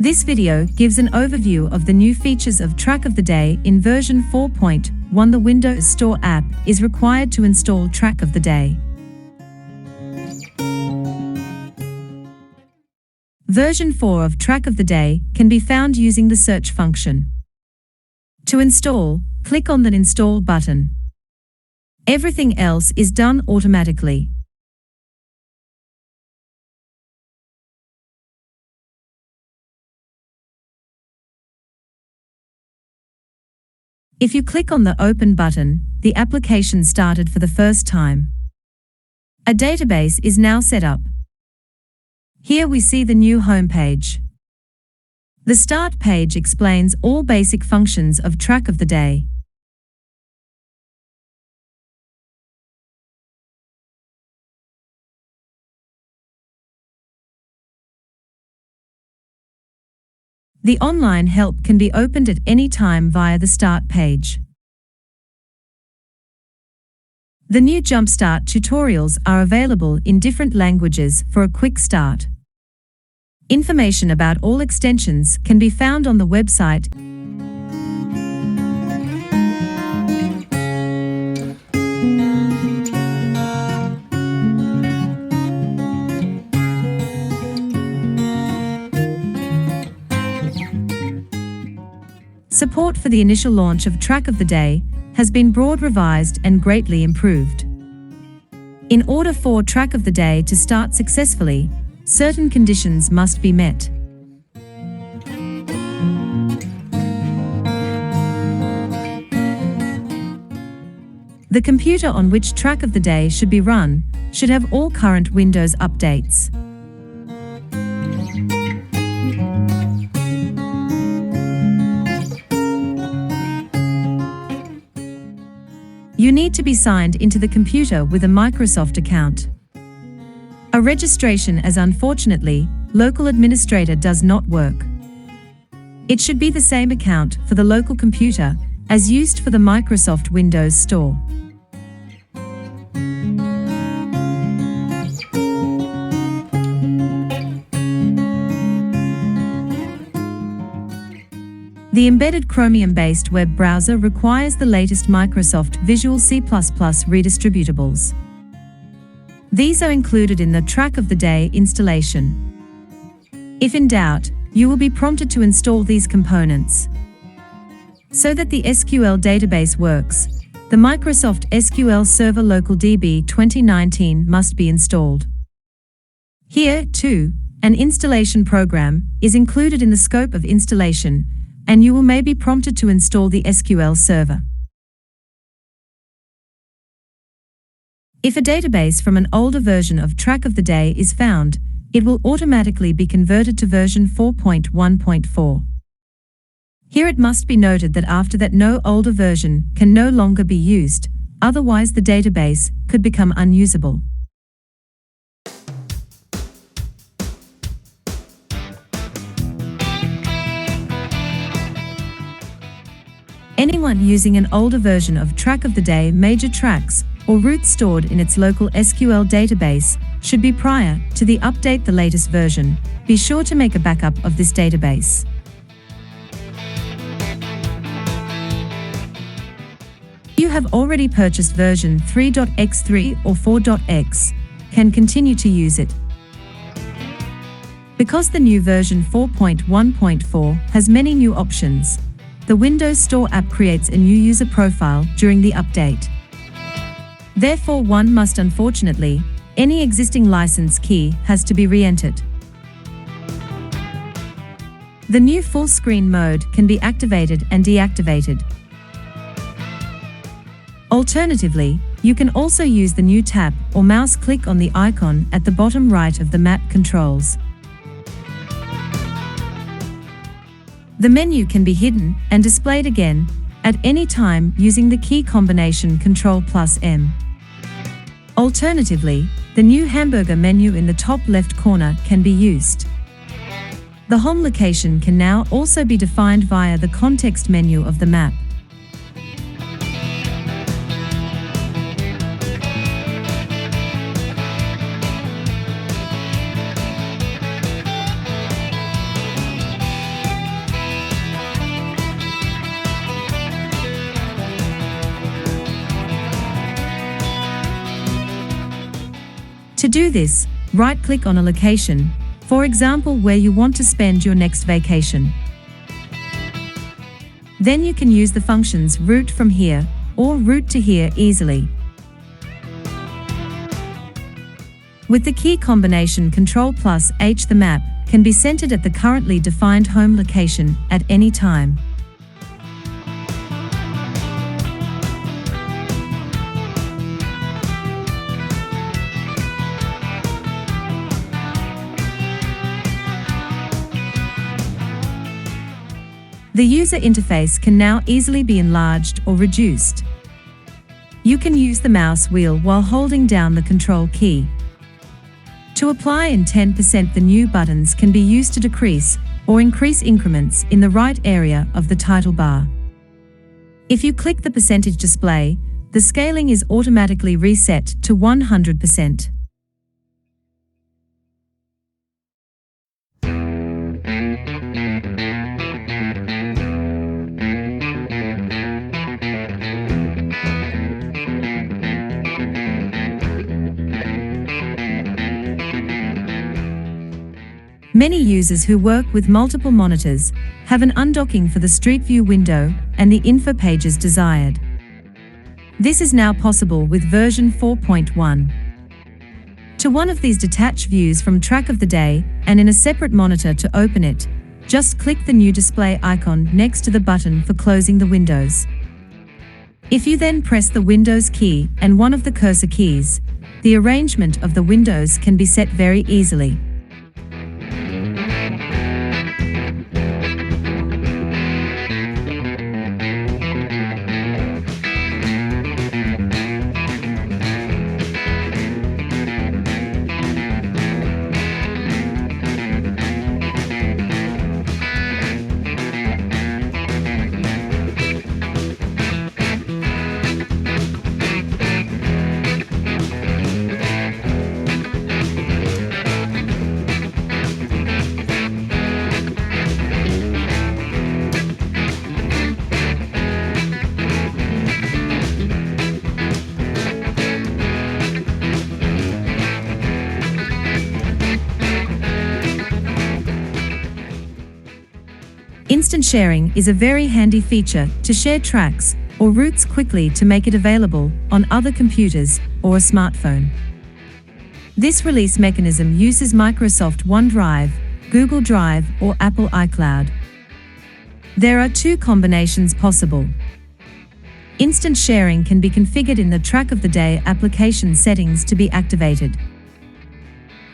This video gives an overview of the new features of Track of the Day in version 4.1. The Windows Store app is required to install Track of the Day. Version 4 of Track of the Day can be found using the search function. To install, click on the Install button. Everything else is done automatically. If you click on the Open button, the application started for the first time. A database is now set up. Here we see the new homepage. The Start page explains all basic functions of Track of the Day. The online help can be opened at any time via the Start page. The new Jumpstart tutorials are available in different languages for a quick start. Information about all extensions can be found on the website. Support for the initial launch of Track of the Day has been broad revised and greatly improved. In order for Track of the Day to start successfully, certain conditions must be met. The computer on which Track of the Day should be run should have all current Windows updates. You need to be signed into the computer with a Microsoft account. A registration, as unfortunately, local administrator does not work. It should be the same account for the local computer as used for the Microsoft Windows Store. The embedded Chromium-based web browser requires the latest Microsoft Visual C++ redistributables. These are included in the Track of the Day installation. If in doubt, you will be prompted to install these components. So that the SQL-Database works, the Microsoft SQL Server LocalDB 2019 must be installed. Here, too, an installation program is included in the scope of installation, and you will may be prompted to install the SQL Server. If a database from an older version of Track of the Day is found, it will automatically be converted to version 4.1.4. Here it must be noted that after that no older version can no longer be used, otherwise the database could become unusable. Anyone using an older version of Track of the Day major tracks or routes stored in its local SQL database should be prior to the update the latest version. Be sure to make a backup of this database. You have already purchased version 3.x3 or 4.x, can continue to use it. Because the new version 4.1.4 has many new options, the Windows Store app creates a new user profile during the update. Therefore, one must unfortunately, any existing license key has to be re-entered. The new Fullscreen Mode can be activated and deactivated. Alternatively, you can also use the new tap or mouse click on the icon at the bottom right of the map controls. The menu can be hidden and displayed again at any time using the key combination Ctrl+M. Alternatively, the new hamburger menu in the top left corner can be used. The home location can now also be defined via the context menu of the map. To do this, right-click on a location, for example where you want to spend your next vacation. Then you can use the functions route from here or route to here easily. With the key combination Ctrl+H, the map can be centered at the currently defined home location at any time. The user interface can now easily be enlarged or reduced. You can use the mouse wheel while holding down the Control key. To apply in 10%, the new buttons can be used to decrease or increase increments in the right area of the title bar. If you click the percentage display, the scaling is automatically reset to 100%. Many users who work with multiple monitors have an undocking for the Streetview window and the InfoPages desired. This is now possible with version 4.1. To one of these detach views from Track of the Day and in a separate monitor to open it, just click the new display icon next to the button for closing the windows. If you then press the Windows key and one of the cursor keys, the arrangement of the windows can be set very easily. Instant sharing is a very handy feature to share tracks or routes quickly to make it available on other computers or a smartphone. This release mechanism uses Microsoft OneDrive, Google Drive, or Apple iCloud. There are two combinations possible. Instant sharing can be configured in the Track of the Day application settings to be activated.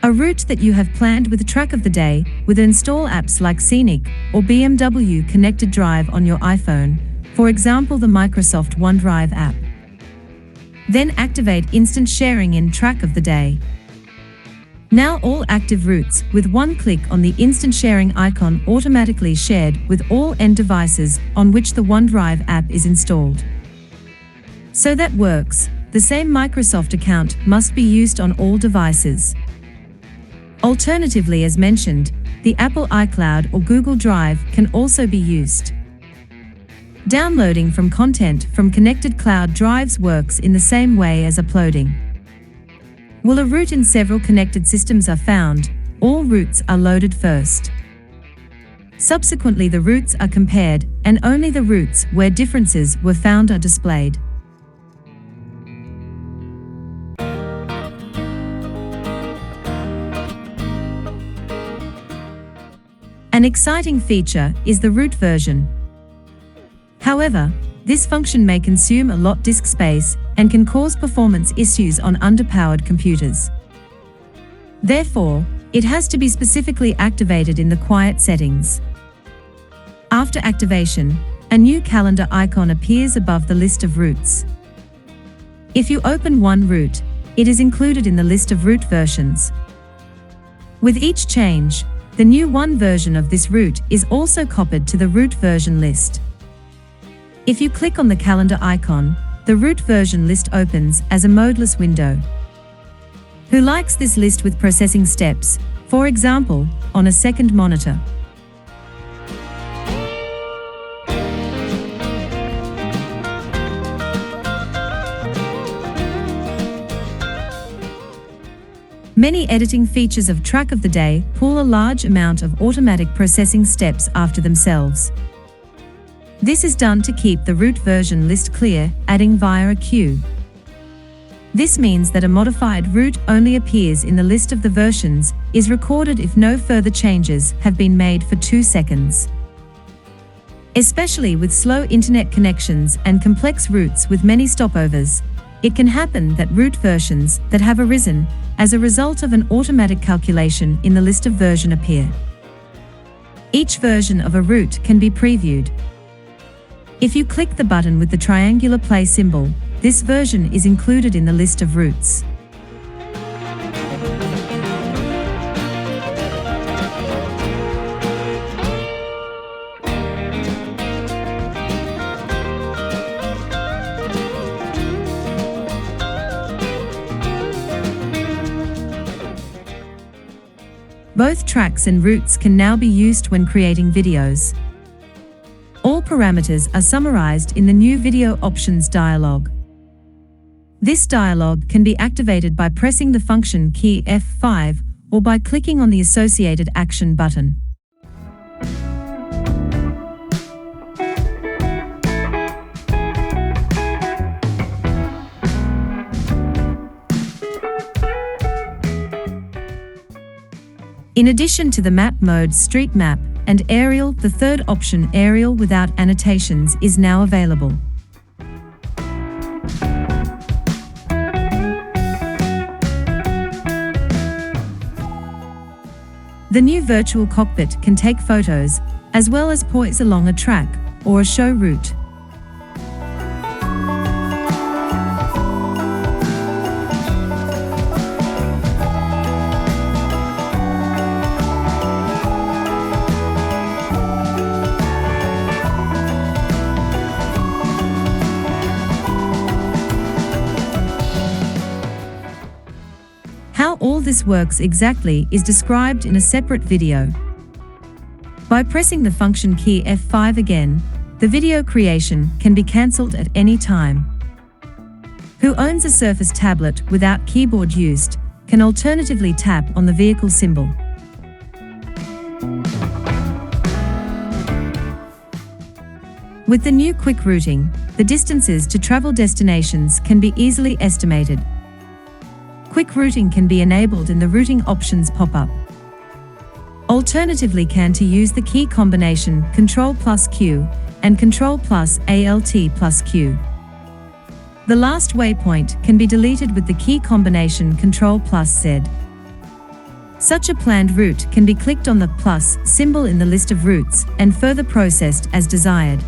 A route that you have planned with Track of the Day will install apps like Scenic or BMW Connected Drive on your iPhone, for example the Microsoft OneDrive app. Then activate instant sharing in Track of the Day. Now all active routes with one click on the instant sharing icon automatically shared with all end devices on which the OneDrive app is installed. So that works, the same Microsoft account must be used on all devices. Alternatively, as mentioned, the Apple iCloud or Google Drive can also be used. Downloading from content from connected cloud drives works in the same way as uploading. While a route in several connected systems are found, all routes are loaded first. Subsequently, the routes are compared, and only the routes where differences were found are displayed. An exciting feature is the route version. However, this function may consume a lot disk space and can cause performance issues on underpowered computers. Therefore, it has to be specifically activated in the quiet settings. After activation, a new calendar icon appears above the list of routes. If you open one route, it is included in the list of route versions. With each change, the new one version of this route is also copied to the route version list. If you click on the calendar icon, the route version list opens as a modeless window. Who likes this list with processing steps, for example, on a second monitor? Many editing features of Track of the Day pull a large amount of automatic processing steps after themselves. This is done to keep the route version list clear, adding via a queue. This means that a modified route only appears in the list of the versions, is recorded if no further changes have been made for 2 seconds. Especially with slow internet connections and complex routes with many stopovers, it can happen that route versions that have arisen as a result of an automatic calculation in the list of version appear. Each version of a route can be previewed. If you click the button with the triangular play symbol, this version is included in the list of routes. Both tracks and routes can now be used when creating videos. All parameters are summarized in the new Video Options dialog. This dialog can be activated by pressing the function key F5 or by clicking on the associated action button. In addition to the map modes Street Map and Aerial, the third option, Aerial without annotations, is now available. The new virtual cockpit can take photos, as well as POIs along a track or a show route. How all this works exactly is described in a separate video. By pressing the function key F5 again, the video creation can be cancelled at any time. Who owns a Surface tablet without keyboard used can alternatively tap on the vehicle symbol. With the new quick routing, the distances to travel destinations can be easily estimated. Quick routing can be enabled in the routing options pop-up. Alternatively, to use the key combination Ctrl+Q and Ctrl+Alt+Q. The last waypoint can be deleted with the key combination Ctrl+Z. Such a planned route can be clicked on the plus symbol in the list of routes and further processed as desired.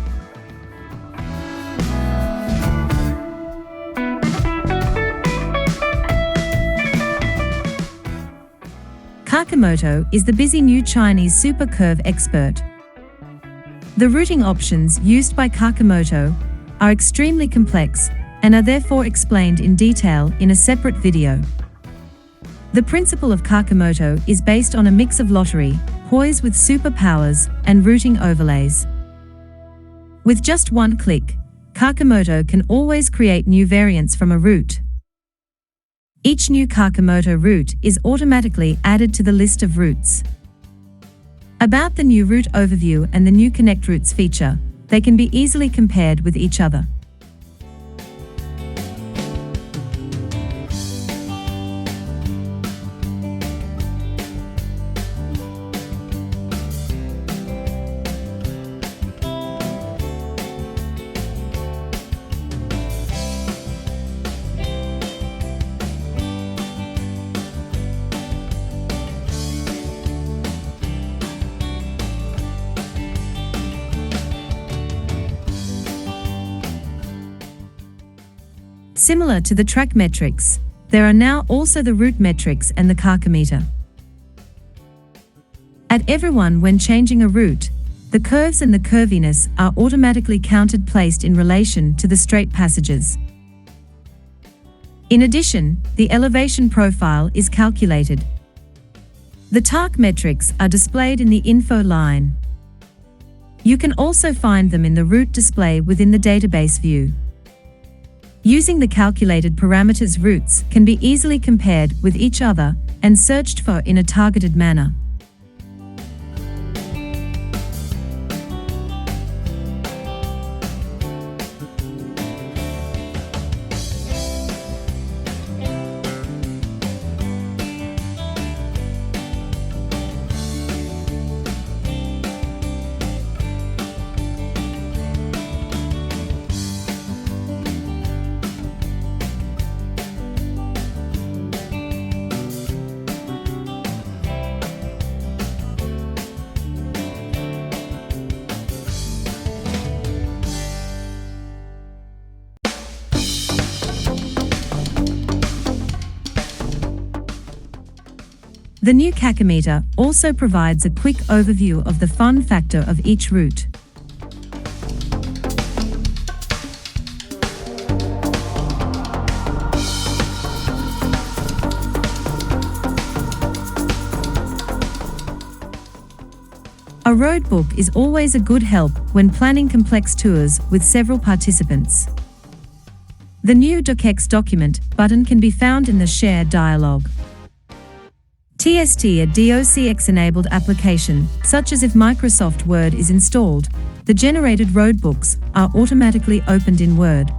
KAKIMOTO is the busy new Chinese super curve expert. The routing options used by KAKIMOTO are extremely complex and are therefore explained in detail in a separate video. The principle of KAKIMOTO is based on a mix of lottery, POIs with superpowers, and routing overlays. With just one click, KAKIMOTO can always create new variants from a route. Each new KAKIMOTO route is automatically added to the list of routes. About the new route overview and the new ConnectedRoutes feature, they can be easily compared with each other. Similar to the track metrics, there are now also the route metrics and the KAKIMOTO. At everyone when changing a route, the curves and the curviness are automatically counted placed in relation to the straight passages. In addition, the elevation profile is calculated. The TARC metrics are displayed in the info line. You can also find them in the route display within the database view. Using the calculated parameters, routes can be easily compared with each other and searched for in a targeted manner. The new KAKIMOTO also provides a quick overview of the fun factor of each route. A roadbook is always a good help when planning complex tours with several participants. The new DOCX document button can be found in the Share dialog. TST, a DOCX-enabled application, such as if Microsoft Word is installed, the generated roadbooks are automatically opened in Word.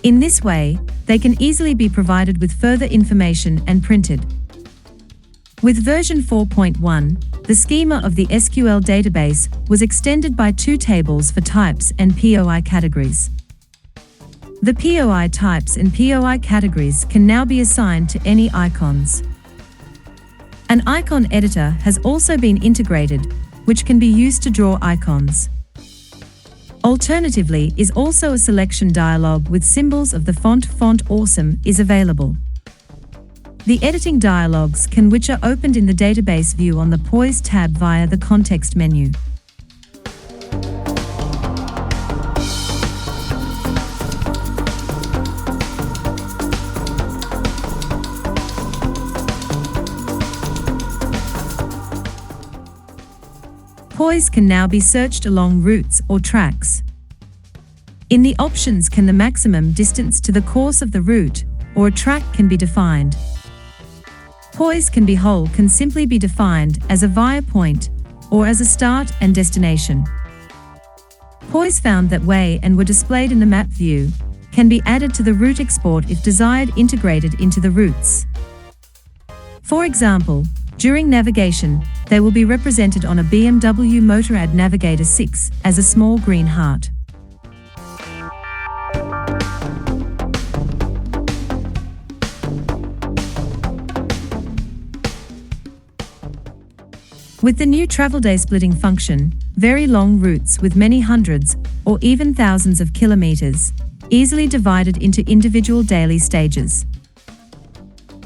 In this way, they can easily be provided with further information and printed. With version 4.1, the schema of the SQL-Database was extended by 2 tables for types and POI categories. The POI types and POI categories can now be assigned to any icons. An icon editor has also been integrated, which can be used to draw icons. Alternatively, is also a selection dialog with symbols of the font Awesome is available. The editing dialogs which are opened in the database view on the POIs tab via the context menu. POIs can now be searched along routes or tracks. In the options, the maximum distance to the course of the route or a track can be defined. POIs can simply be defined as a via point or as a start and destination. POIs found that way and were displayed in the map view can be added to the route export if desired, integrated into the routes. For example, during navigation, they will be represented on a BMW Motorrad Navigator 6 as a small green heart. With the new TraveldaySplitting function, very long routes with many hundreds or even thousands of kilometers, easily divided into individual daily stages.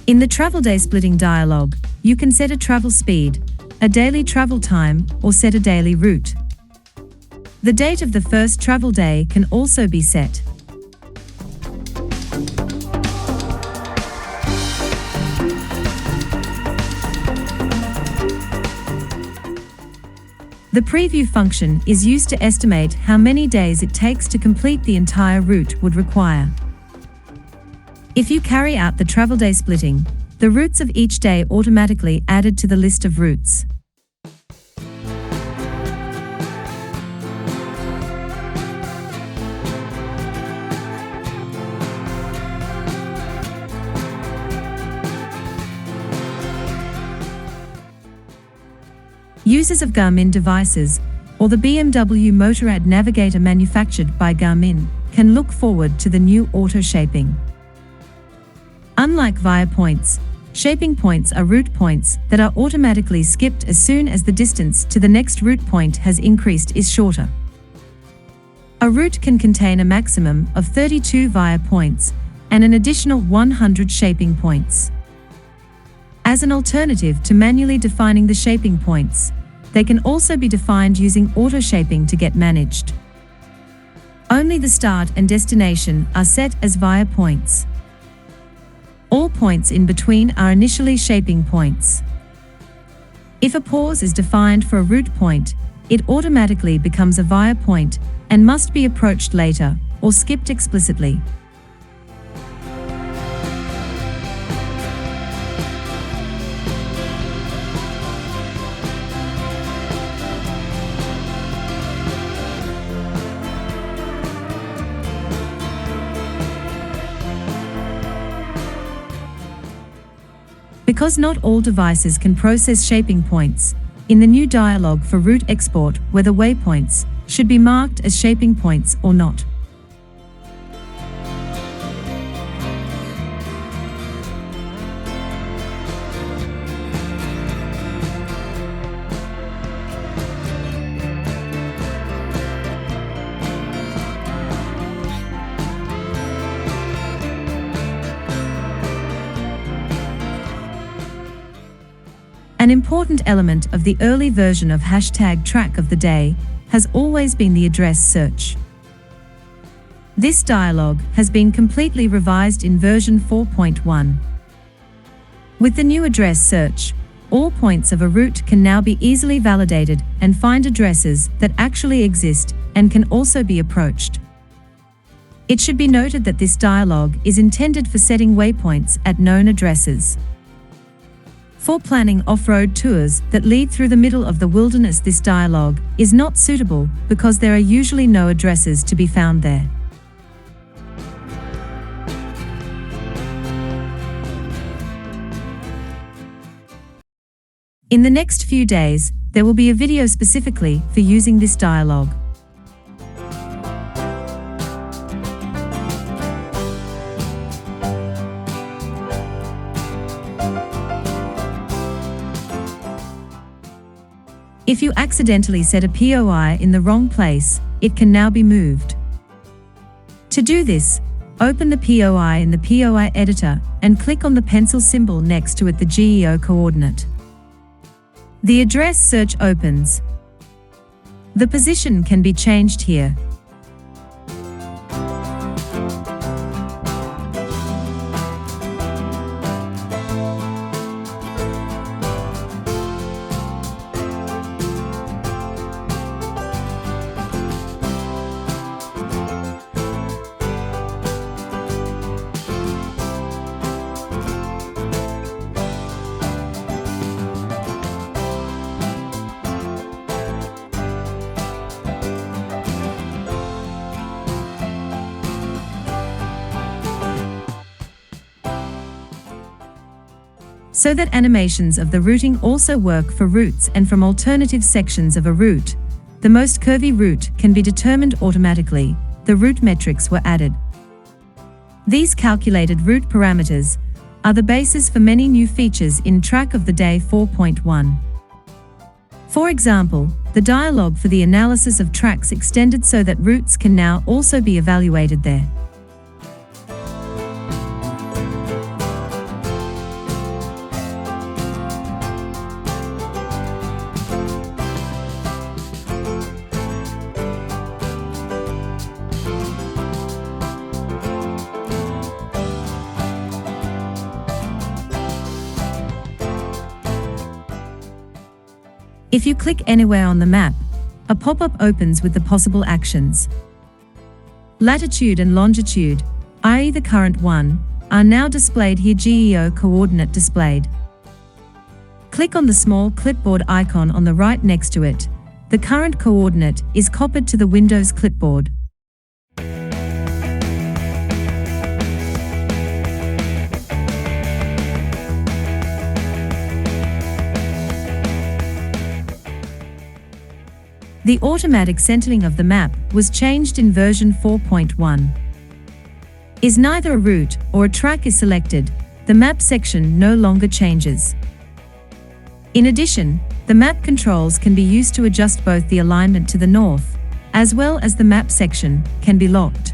In the TraveldaySplitting dialog, you can set a travel speed, a daily travel time, or set a daily route. The date of the first travel day can also be set. The preview function is used to estimate how many days it takes to complete the entire route would require. If you carry out the TraveldaySplitting, the routes of each day automatically added to the list of routes. Users of Garmin devices or the BMW Motorrad Navigator manufactured by Garmin can look forward to the new auto shaping. Unlike via points, shaping points are route points that are automatically skipped as soon as the distance to the next route point has increased is shorter. A route can contain a maximum of 32 via points and an additional 100 shaping points. As an alternative to manually defining the shaping points, they can also be defined using auto-shaping to get managed. Only the start and destination are set as via points. All points in between are initially shaping points. If a pause is defined for a route point, it automatically becomes a via point and must be approached later or skipped explicitly. Because not all devices can process shaping points, in the new dialog for route export, whether waypoints should be marked as shaping points or not. An important element of the early version of #track of the day has always been the address search. This dialog has been completely revised in version 4.1. With the new address search, all points of a route can now be easily validated and find addresses that actually exist and can also be approached. It should be noted that this dialog is intended for setting waypoints at known addresses. For planning off-road tours that lead through the middle of the wilderness, this dialog is not suitable because there are usually no addresses to be found there. In the next few days, there will be a video specifically for using this dialog. If you accidentally set a POI in the wrong place, it can now be moved. To do this, open the POI in the POI editor and click on the pencil symbol next to it, the GEO coordinate. The address search opens. The position can be changed here. So that animations of the routing also work for routes and from alternative sections of a route, the most curvy route can be determined automatically. The RouteMetrics were added. These calculated route parameters are the basis for many new features in Track of the Day 4.1. For example, the dialog for the analysis of tracks extended so that routes can now also be evaluated there. If you click anywhere on the map, a pop-up opens with the possible actions. Latitude and longitude, i.e. the current one, are now displayed here. GEO coordinate displayed. Click on the small clipboard icon on the right next to it. The current coordinate is copied to the Windows clipboard. The automatic centering of the map was changed in version 4.1. Is neither a route or a track is selected, the map section no longer changes. In addition, the map controls can be used to adjust both the alignment to the north as well as the map section, can be locked.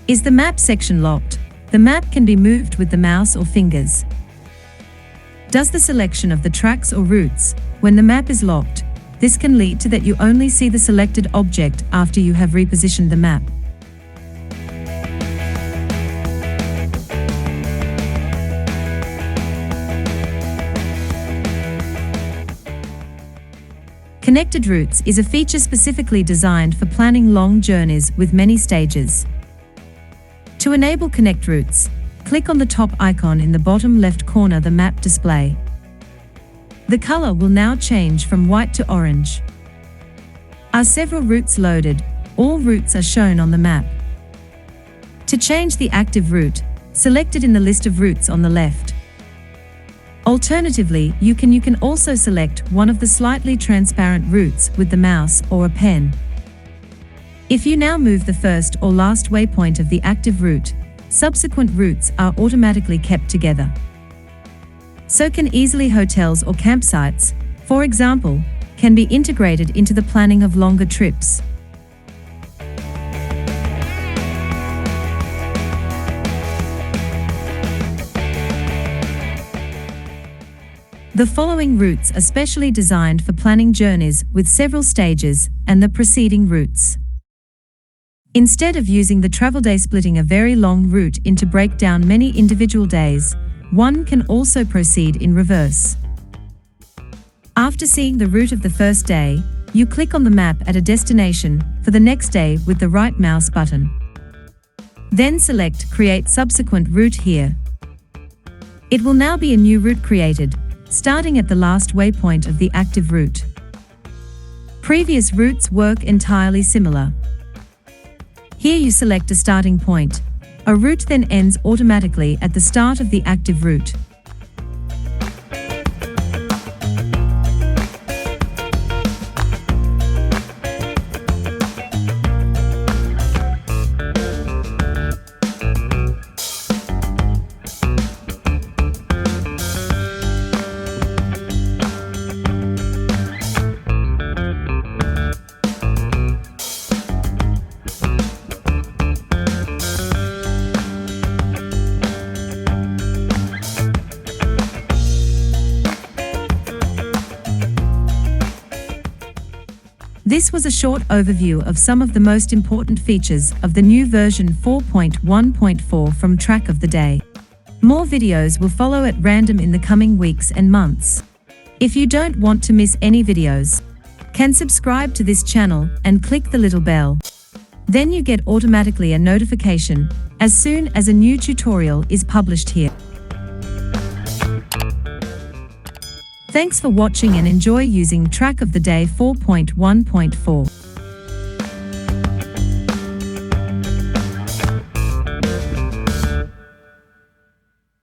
Is the map section locked? The map can be moved with the mouse or fingers. Does the selection of the tracks or routes when the map is locked? This can lead to that you only see the selected object after you have repositioned the map. ConnectedRoutes is a feature specifically designed for planning long journeys with many stages. To enable ConnectedRoutes, click on the top icon in the bottom left corner of the map display. The color will now change from white to orange. Are several routes loaded? All routes are shown on the map. To change the active route, select it in the list of routes on the left. Alternatively, you can also select one of the slightly transparent routes with the mouse or a pen. If you now move the first or last waypoint of the active route, subsequent routes are automatically kept together. So can easily hotels or campsites, for example, can be integrated into the planning of longer trips. The following routes are specially designed for planning journeys with several stages and the preceding routes. Instead of using the TraveldaySplitting a very long route into break down many individual days, one can also proceed in reverse. After seeing the route of the first day, you click on the map at a destination for the next day with the right mouse button. Then select Create Subsequent Route here. It will now be a new route created, starting at the last waypoint of the active route. Previous routes work entirely similar. Here you select a starting point. A route then ends automatically at the start of the active route. This was a short overview of some of the most important features of the new version 4.1.4 from Track of the Day. More videos will follow at random in the coming weeks and months. If you don't want to miss any videos, can subscribe to this channel and click the little bell. Then you get automatically a notification as soon as a new tutorial is published here. Thanks for watching and enjoy using Track of the Day 4.1.4.